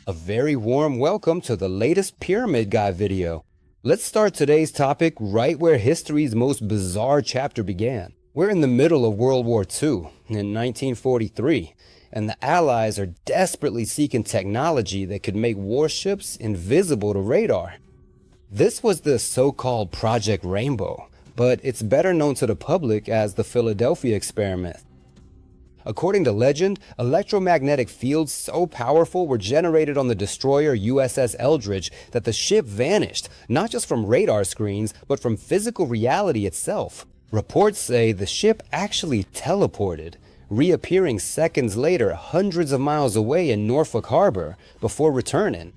A very warm welcome to the latest Pyramid Guy video. Let's start today's topic right where history's most bizarre chapter began. We're in the middle of World War II in 1943, and the Allies are desperately seeking technology that could make warships invisible to radar. This was the so-called Project Rainbow, but it's better known to the public as the Philadelphia experiment. According to legend, electromagnetic fields so powerful were generated on the destroyer USS Eldridge that the ship vanished, not just from radar screens, but from physical reality itself. Reports say the ship actually teleported, reappearing seconds later hundreds of miles away in Norfolk Harbor before returning.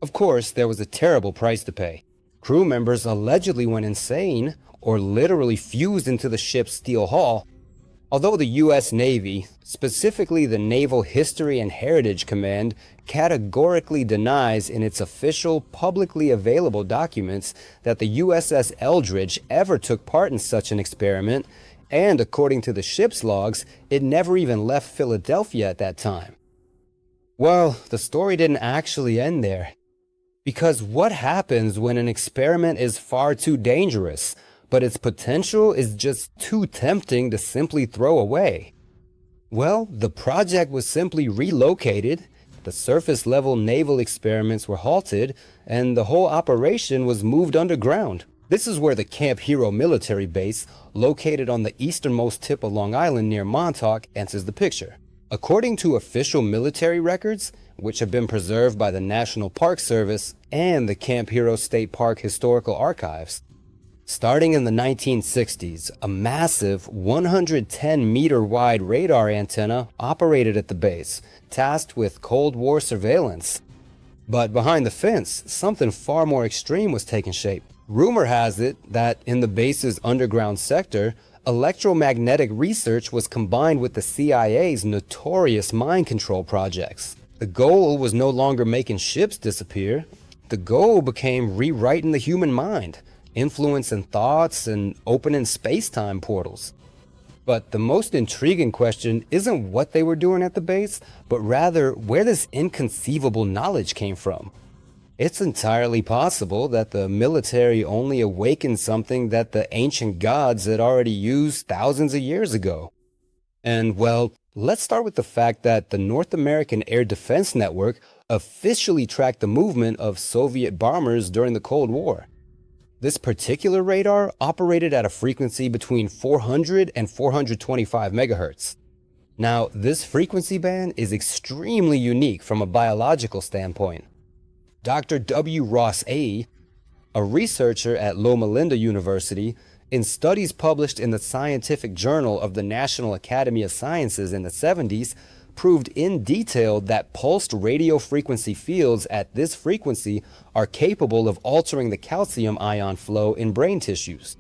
Of course, there was a terrible price to pay. Crew members allegedly went insane or literally fused into the ship's steel hull. Although the U.S. Navy, specifically the Naval History and Heritage Command, categorically denies in its official, publicly available documents that the USS Eldridge ever took part in such an experiment, and according to the ship's logs, it never even left Philadelphia at that time. Well, the story didn't actually end there. Because what happens when an experiment is far too dangerous, but its potential is just too tempting to simply throw away? Well, the project was simply relocated, the surface-level naval experiments were halted, and the whole operation was moved underground. This is where the Camp Hero military base, located on the easternmost tip of Long Island near Montauk, enters the picture. According to official military records, which have been preserved by the National Park Service and the Camp Hero State Park Historical Archives, starting in the 1960s, a massive 110-meter-wide radar antenna operated at the base, tasked with Cold War surveillance. But behind the fence, something far more extreme was taking shape. Rumor has it that in the base's underground sector, electromagnetic research was combined with the CIA's notorious mind control projects. The goal was no longer making ships disappear. The goal became rewriting the human mind, influencing thoughts, and opening space-time portals. But the most intriguing question isn't what they were doing at the base, but rather where this inconceivable knowledge came from. It's entirely possible that the military only awakened something that the ancient gods had already used thousands of years ago. And well, let's start with the fact that the North American Air Defense Network officially tracked the movement of Soviet bombers during the Cold War. This particular radar operated at a frequency between 400 and 425 megahertz. Now, this frequency band is extremely unique from a biological standpoint. Dr. W. Ross A., a researcher at Loma Linda University, in studies published in the Scientific Journal of the National Academy of Sciences in the 70s, proved in detail that pulsed radio frequency fields at this frequency are capable of altering the calcium ion flow in brain tissues.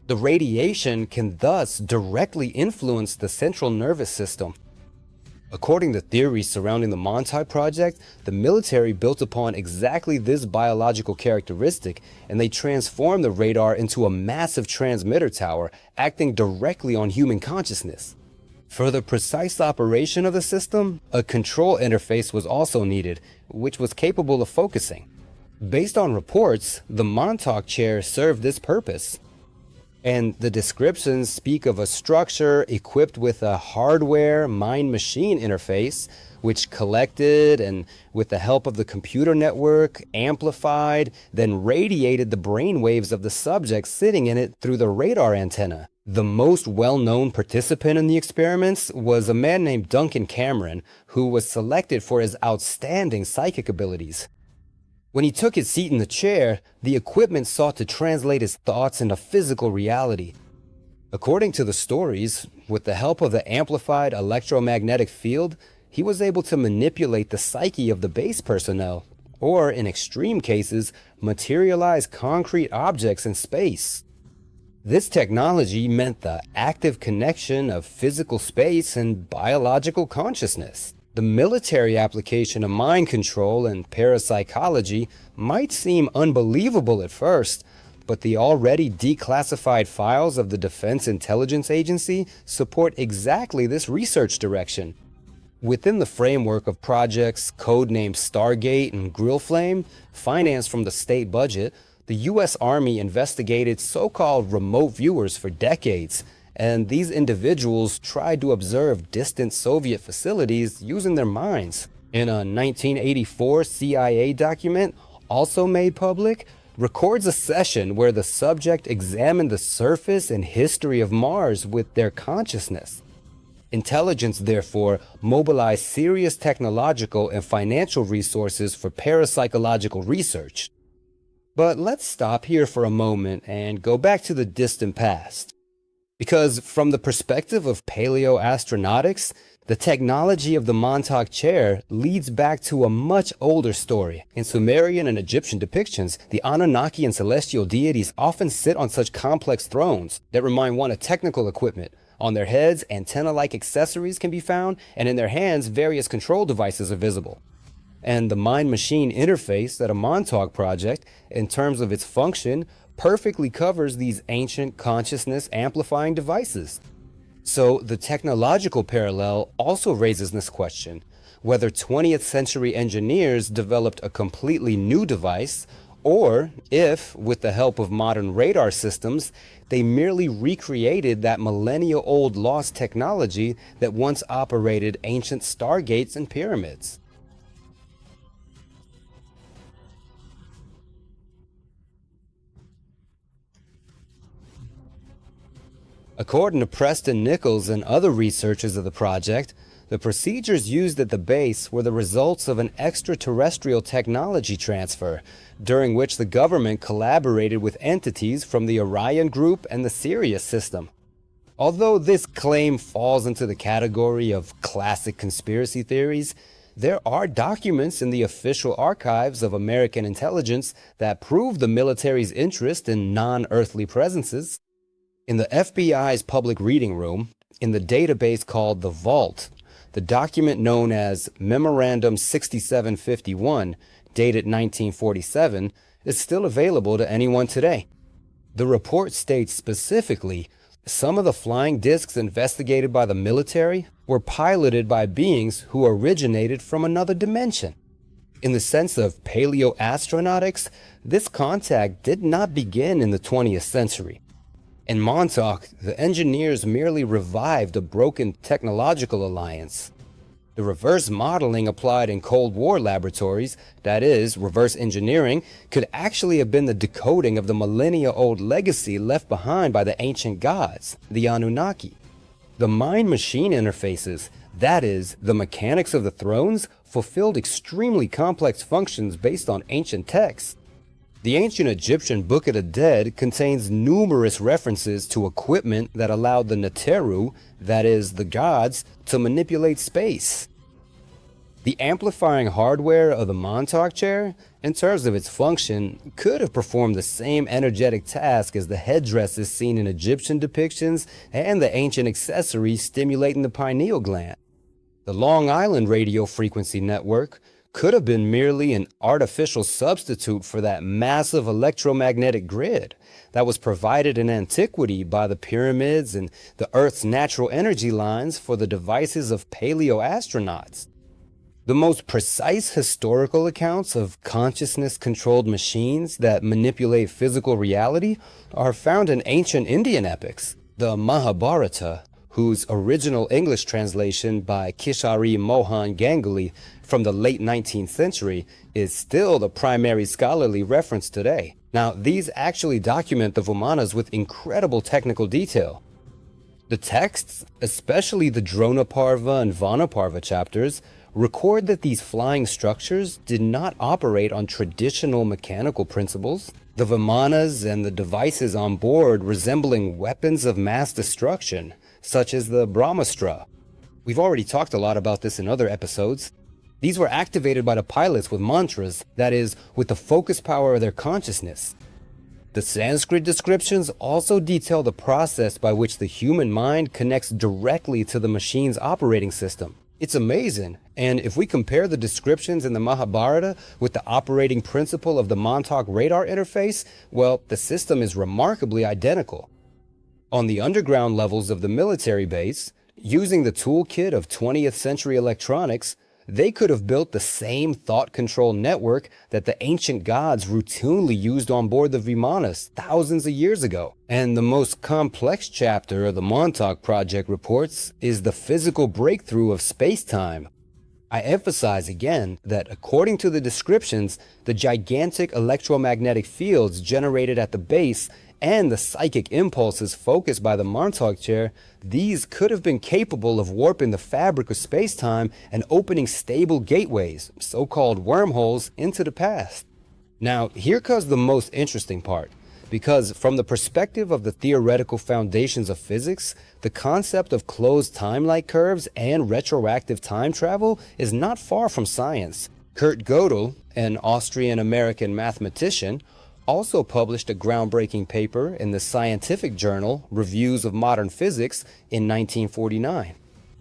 The radiation can thus directly influence the central nervous system. According to theories surrounding the Montauk Project, the military built upon exactly this biological characteristic, and they transformed the radar into a massive transmitter tower acting directly on human consciousness. For the precise operation of the system, a control interface was also needed, which was capable of focusing. Based on reports, the Montauk chair served this purpose. And the descriptions speak of a structure equipped with a hardware mind-machine interface, which collected and, with the help of the computer network, amplified, then radiated the brain waves of the subject sitting in it through the radar antenna. The most well-known participant in the experiments was a man named Duncan Cameron, who was selected for his outstanding psychic abilities. When he took his seat in the chair, the equipment sought to translate his thoughts into physical reality. According to the stories, with the help of the amplified electromagnetic field, he was able to manipulate the psyche of the base personnel, or in extreme cases, materialize concrete objects in space. This technology meant the active connection of physical space and biological consciousness. The military application of mind control and parapsychology might seem unbelievable at first, but the already declassified files of the Defense Intelligence Agency support exactly this research direction. Within the framework of projects codenamed Stargate and Grillflame, financed from the state budget, the U.S. Army investigated so-called remote viewers for decades, and these individuals tried to observe distant Soviet facilities using their minds. In a 1984 CIA document, also made public, records a session where the subject examined the surface and history of Mars with their consciousness. Intelligence, therefore, mobilized serious technological and financial resources for parapsychological research. But let's stop here for a moment and go back to the distant past. Because from the perspective of paleoastronautics, the technology of the Montauk chair leads back to a much older story. In Sumerian and Egyptian depictions, the Anunnaki and celestial deities often sit on such complex thrones that remind one of technical equipment. On their heads, antenna-like accessories can be found, and in their hands, various control devices are visible. And the mind-machine interface at a Montauk Project, in terms of its function, perfectly covers these ancient consciousness-amplifying devices. So the technological parallel also raises this question, whether 20th century engineers developed a completely new device, or if, with the help of modern radar systems, they merely recreated that millennia-old lost technology that once operated ancient stargates and pyramids. According to Preston Nichols and other researchers of the project, the procedures used at the base were the results of an extraterrestrial technology transfer, during which the government collaborated with entities from the Orion Group and the Sirius system. Although this claim falls into the category of classic conspiracy theories, there are documents in the official archives of American intelligence that prove the military's interest in non-earthly presences. In the FBI's public reading room, in the database called the Vault, the document known as Memorandum 6751, dated 1947, is still available to anyone today. The report states specifically, some of the flying discs investigated by the military were piloted by beings who originated from another dimension. In the sense of paleoastronautics, this contact did not begin in the 20th century. In Montauk, the engineers merely revived a broken technological alliance. The reverse modeling applied in Cold War laboratories, that is, reverse engineering, could actually have been the decoding of the millennia-old legacy left behind by the ancient gods, the Anunnaki. The mind-machine interfaces, that is, the mechanics of the thrones, fulfilled extremely complex functions based on ancient texts. The ancient Egyptian Book of the Dead contains numerous references to equipment that allowed the Neteru, that is, the gods, to manipulate space. The amplifying hardware of the Montauk chair, in terms of its function, could have performed the same energetic task as the headdresses seen in Egyptian depictions and the ancient accessories stimulating the pineal gland. The Long Island radio frequency network could have been merely an artificial substitute for that massive electromagnetic grid that was provided in antiquity by the pyramids and the Earth's natural energy lines for the devices of paleoastronauts. The most precise historical accounts of consciousness-controlled machines that manipulate physical reality are found in ancient Indian epics. The Mahabharata, whose original English translation by Kishari Mohan Ganguly from the late 19th century is still the primary scholarly reference today. Now, these actually document the Vimanas with incredible technical detail. The texts, especially the Dronaparva and Vanaparva chapters, record that these flying structures did not operate on traditional mechanical principles. The Vimanas and the devices on board resembling weapons of mass destruction, such as the Brahmastra. We've already talked a lot about this in other episodes. These were activated by the pilots with mantras, that is, with the focus power of their consciousness. The Sanskrit descriptions also detail the process by which the human mind connects directly to the machine's operating system. It's amazing, and if we compare the descriptions in the Mahabharata with the operating principle of the Montauk radar interface, well, the system is remarkably identical. On the underground levels of the military base, Using the toolkit of 20th century electronics, they could have built the same thought control network that the ancient gods routinely used on board the Vimanas thousands of years ago. And the most complex chapter of the Montauk Project reports is the physical breakthrough of space-time. I emphasize again that according to the descriptions, the gigantic electromagnetic fields generated at the base and the psychic impulses focused by the Montauk chair, these could have been capable of warping the fabric of space-time and opening stable gateways, so-called wormholes, into the past. Now, here comes the most interesting part, because from the perspective of the theoretical foundations of physics, the concept of closed time-like curves and retroactive time travel is not far from science. Kurt Gödel, an Austrian-American mathematician, also published a groundbreaking paper in the scientific journal Reviews of Modern Physics in 1949.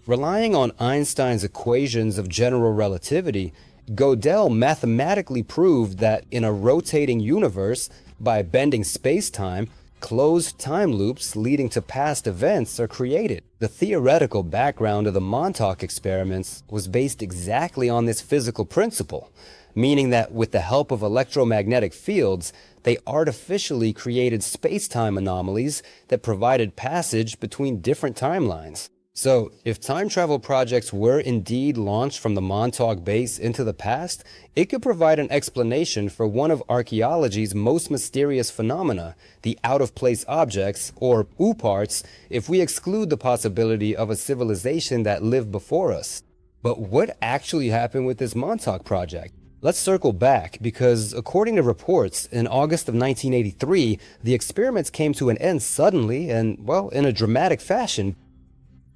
Relying on Einstein's equations of general relativity, Gödel mathematically proved that in a rotating universe, by bending space-time, closed time loops leading to past events are created. The theoretical background of the Montauk experiments was based exactly on this physical principle, meaning that with the help of electromagnetic fields, they artificially created space-time anomalies that provided passage between different timelines. So, if time travel projects were indeed launched from the Montauk base into the past, it could provide an explanation for one of archaeology's most mysterious phenomena, the out-of-place objects, or OOPArts, if we exclude the possibility of a civilization that lived before us. But what actually happened with this Montauk project? Let's circle back because, according to reports, in August of 1983, the experiments came to an end suddenly and, well, in a dramatic fashion.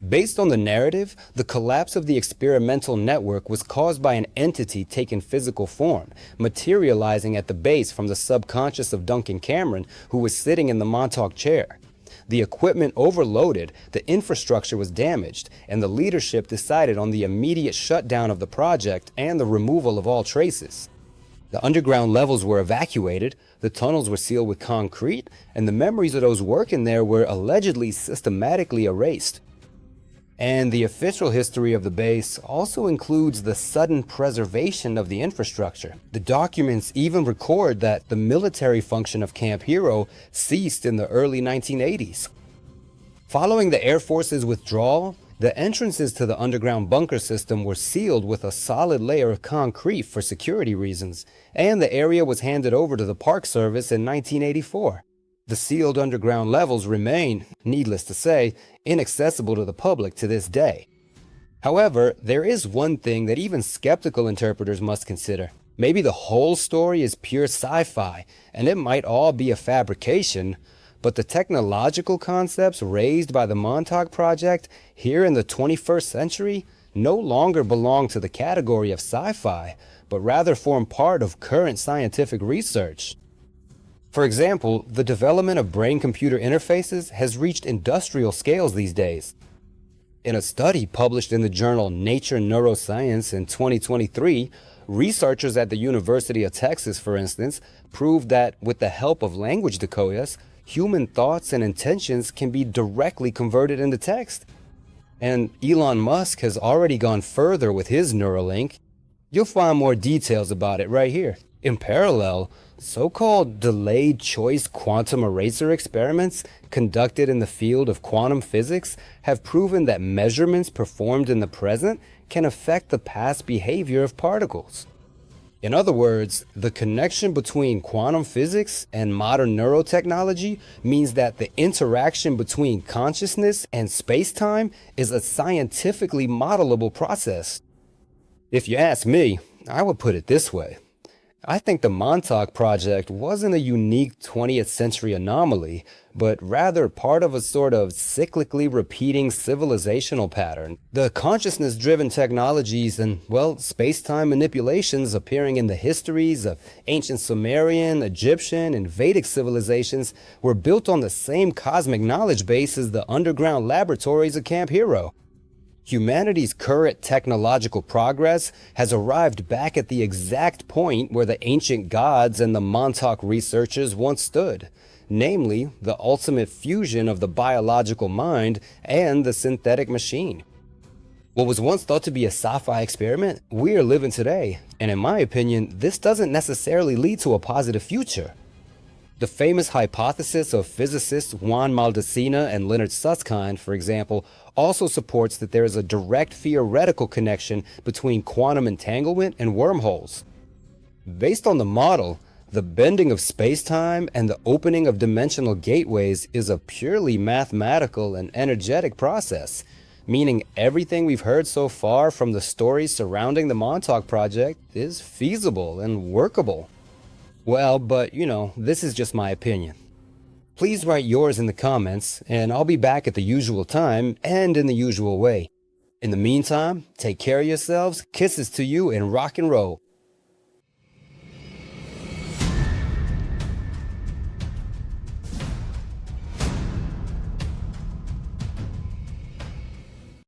Based on the narrative, the collapse of the experimental network was caused by an entity taking physical form, materializing at the base from the subconscious of Duncan Cameron, who was sitting in the Montauk chair. The equipment overloaded, the infrastructure was damaged, and the leadership decided on the immediate shutdown of the project and the removal of all traces. The underground levels were evacuated, the tunnels were sealed with concrete, and the memories of those working there were allegedly systematically erased. And the official history of the base also includes the sudden preservation of the infrastructure. The documents even record that the military function of Camp Hero ceased in the early 1980s. Following the Air Force's withdrawal, the entrances to the underground bunker system were sealed with a solid layer of concrete for security reasons, and the area was handed over to the Park Service in 1984. The sealed underground levels remain, needless to say, inaccessible to the public to this day. However, there is one thing that even skeptical interpreters must consider. Maybe the whole story is pure sci-fi, and it might all be a fabrication, but the technological concepts raised by the Montauk Project here in the 21st century no longer belong to the category of sci-fi, but rather form part of current scientific research. For example, the development of brain-computer interfaces has reached industrial scales these days. In a study published in the journal Nature Neuroscience in 2023, researchers at the University of Texas, for instance, proved that with the help of language decoders, human thoughts and intentions can be directly converted into text. And Elon Musk has already gone further with his Neuralink. You'll find more details about it right here. In parallel, so-called delayed choice quantum eraser experiments conducted in the field of quantum physics have proven that measurements performed in the present can affect the past behavior of particles. In other words, the connection between quantum physics and modern neurotechnology means that the interaction between consciousness and space-time is a scientifically modelable process. If you ask me, I would put it this way. I think the Montauk Project wasn't a unique 20th century anomaly, but rather part of a sort of cyclically repeating civilizational pattern. The consciousness-driven technologies and, well, space-time manipulations appearing in the histories of ancient Sumerian, Egyptian, and Vedic civilizations were built on the same cosmic knowledge base as the underground laboratories of Camp Hero. Humanity's current technological progress has arrived back at the exact point where the ancient gods and the Montauk researchers once stood. namely the ultimate fusion of the biological mind and the synthetic machine. What was once thought to be a sci-fi experiment, we're living today, and in my opinion, this doesn't necessarily lead to a positive future. The famous hypothesis of physicists Juan Maldacena and Leonard Susskind, for example, also supports that there is a direct theoretical connection between quantum entanglement and wormholes. Based on the model, the bending of space-time and the opening of dimensional gateways is a purely mathematical and energetic process, meaning everything we've heard so far from the stories surrounding the Montauk Project is feasible and workable. Well, but this is just my opinion. Please write yours in the comments, and I'll be back at the usual time and in the usual way. In the meantime, take care of yourselves, kisses to you, and rock and roll.